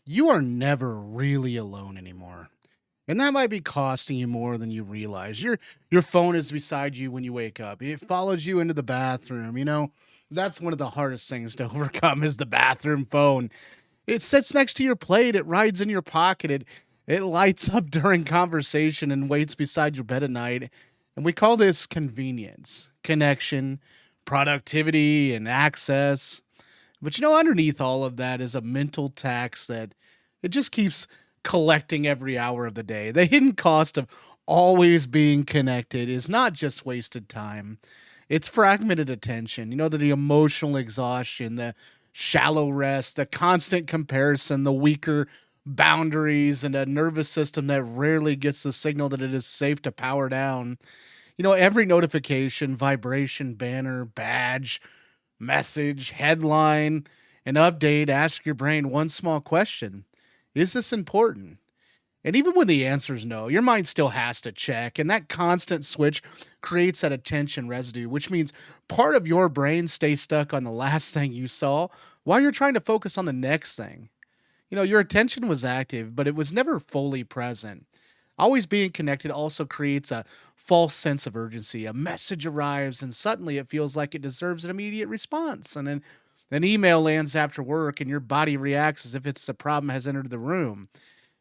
You are never really alone anymore. And that might be costing you more than you realize. Your phone is beside you when you wake up. It follows you into the bathroom. That's one of the hardest things to overcome is the bathroom phone. It sits next to your plate, it rides in your pocket, it lights up during conversation and waits beside your bed at night. And we call this convenience, connection, productivity, and access. But underneath all of that is a mental tax that it just keeps collecting every hour of the day. The hidden cost of always being connected is not just wasted time. It's fragmented attention, the emotional exhaustion, the shallow rest, the constant comparison, the weaker boundaries, and a nervous system that rarely gets the signal that it is safe to power down. Every notification, vibration, banner, badge, message, headline, and update ask your brain one small question. Is this important? And even when the answer is no, your mind still has to check. And that constant switch creates that attention residue, which means part of your brain stays stuck on the last thing you saw while you're trying to focus on the next thing. Your attention was active, but it was never fully present. Always being connected also creates a false sense of urgency. A message arrives, and suddenly it feels like it deserves an immediate response. And then an email lands after work, and your body reacts as if it's the problem has entered the room.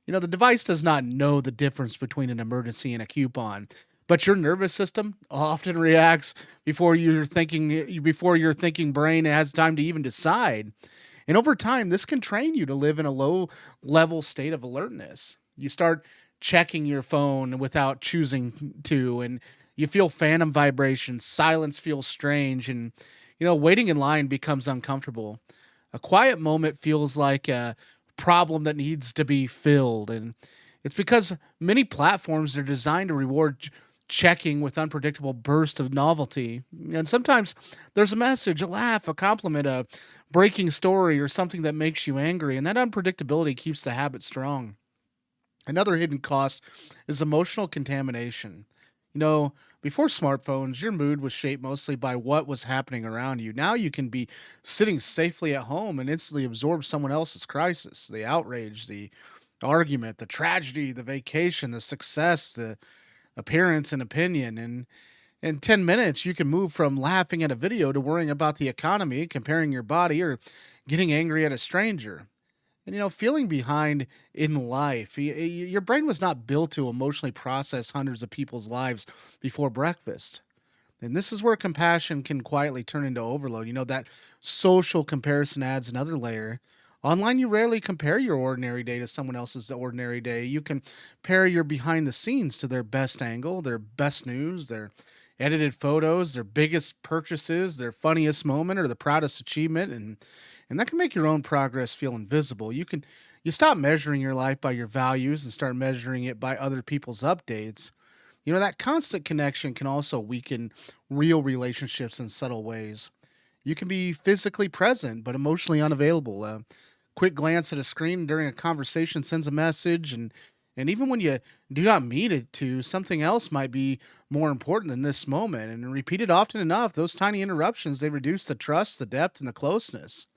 The device does not know the difference between an emergency and a coupon, but your nervous system often reacts before your thinking brain has time to even decide. And over time, this can train you to live in a low level state of alertness. You start checking your phone without choosing to, and you feel phantom vibrations, silence feels strange, and waiting in line becomes uncomfortable. A quiet moment feels like a problem that needs to be filled. And it's because many platforms are designed to reward checking with unpredictable bursts of novelty. And sometimes there's a message, a laugh, a compliment, a breaking story, or something that makes you angry. And that unpredictability keeps the habit strong. Another hidden cost is emotional contamination. Before smartphones, your mood was shaped mostly by what was happening around you. Now you can be sitting safely at home and instantly absorb someone else's crisis, the outrage, the argument, the tragedy, the vacation, the success, the appearance and opinion. And in 10 minutes, you can move from laughing at a video to worrying about the economy, comparing your body, or getting angry at a stranger. And feeling behind in life, your brain was not built to emotionally process hundreds of people's lives before breakfast. And this is where compassion can quietly turn into overload. That social comparison adds another layer. Online, you rarely compare your ordinary day to someone else's ordinary day. You can pair your behind the scenes to their best angle, their best news, their edited photos, their biggest purchases, their funniest moment, or the proudest achievement. And that can make your own progress feel invisible. You stop measuring your life by your values and start measuring it by other people's updates. That constant connection can also weaken real relationships in subtle ways. You can be physically present but emotionally unavailable. A quick glance at a screen during a conversation sends a message, and even when you do not mean it to, something else might be more important than this moment. And repeated often enough, those tiny interruptions, they reduce the trust, the depth, and the closeness.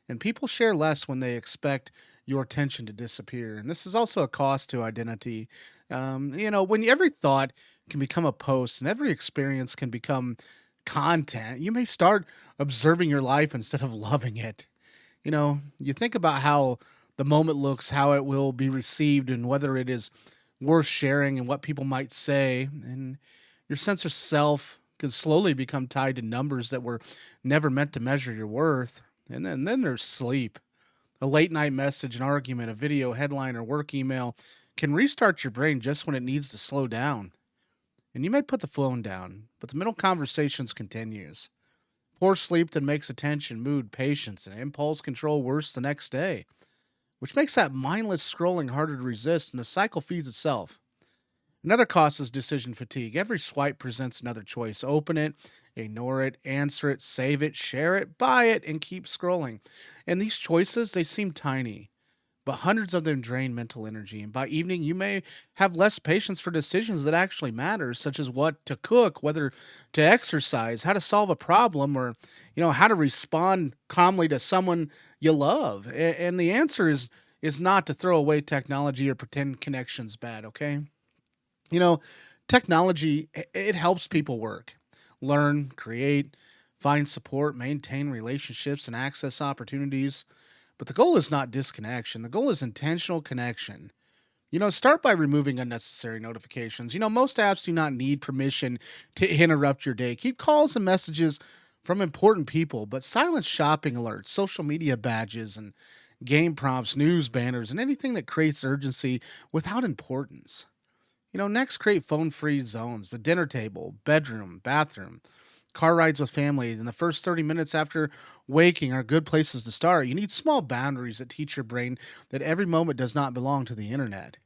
And people share less when they expect your attention to disappear. And this is also a cost to identity. When every thought can become a post and every experience can become content, you may start observing your life instead of loving it. You think about how the moment looks, how it will be received, and whether it is worth sharing and what people might say. And your sense of self can slowly become tied to numbers that were never meant to measure your worth. And then there's sleep. A late night message, an argument, a video headline, or work email can restart your brain just when it needs to slow down. And you may put the phone down, but the middle conversations continues. Poor sleep then makes attention, mood, patience, and impulse control worse the next day, which makes that mindless scrolling harder to resist, and the cycle feeds itself. Another cost is decision fatigue. Every swipe presents another choice. Open it, ignore it, answer it, save it, share it, buy it, and keep scrolling. And these choices, they seem tiny, but hundreds of them drain mental energy. And by evening, you may have less patience for decisions that actually matter, such as what to cook, whether to exercise, how to solve a problem, or how to respond calmly to someone you love. And the answer is is not to throw away technology or pretend connection's bad, okay? You know, technology, it helps people work, learn, create, find support, maintain relationships, and access opportunities. But the goal is not disconnection. The goal is intentional connection. Start by removing unnecessary notifications. Most apps do not need permission to interrupt your day. Keep calls and messages from important people, but silence shopping alerts, social media badges, and game prompts, news banners, and anything that creates urgency without importance. Next, create phone free zones. The dinner table, bedroom, bathroom, car rides with family, and the first 30 minutes after waking are good places to start. You need small boundaries that teach your brain that every moment does not belong to the internet.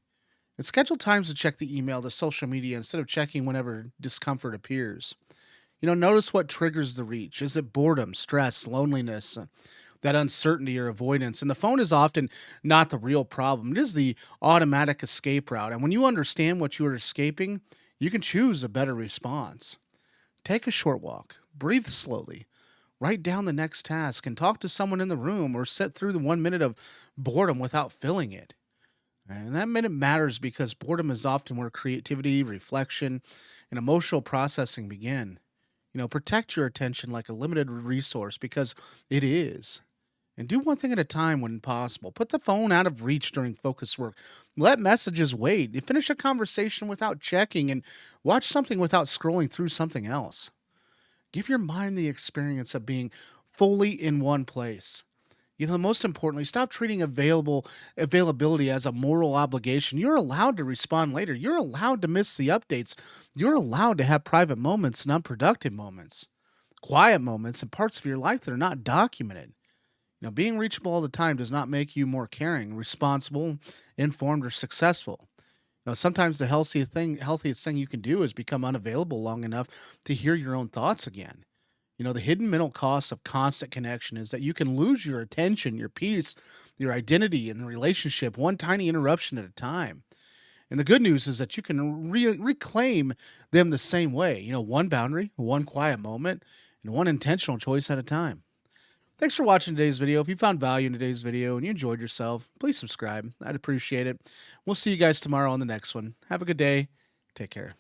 And schedule times to check the email, the social media, instead of checking whenever discomfort appears. Notice what triggers the reach. Is it boredom, stress, loneliness, that uncertainty or avoidance? And the phone is often not the real problem. It is the automatic escape route. And when you understand what you are escaping, you can choose a better response. Take a short walk, breathe slowly, write down the next task, and talk to someone in the room or sit through the 1 minute of boredom without filling it. And that minute matters because boredom is often where creativity, reflection, and emotional processing begin. Protect your attention like a limited resource because it is. And do one thing at a time when possible. Put the phone out of reach during focus work. Let messages wait. You finish a conversation without checking and watch something without scrolling through something else. Give your mind the experience of being fully in one place. Most importantly, stop treating availability as a moral obligation. You're allowed to respond later. You're allowed to miss the updates. You're allowed to have private moments and unproductive moments, quiet moments, and parts of your life that are not documented. Being reachable all the time does not make you more caring, responsible, informed, or successful. Sometimes the healthiest thing you can do is become unavailable long enough to hear your own thoughts again. The hidden mental cost of constant connection is that you can lose your attention, your peace, your identity, and the relationship one tiny interruption at a time. And the good news is that you can reclaim them the same way. One boundary, one quiet moment, and one intentional choice at a time. Thanks for watching today's video. If you found value in today's video and you enjoyed yourself, please subscribe. I'd appreciate it. We'll see you guys tomorrow on the next one. Have a good day. Take care.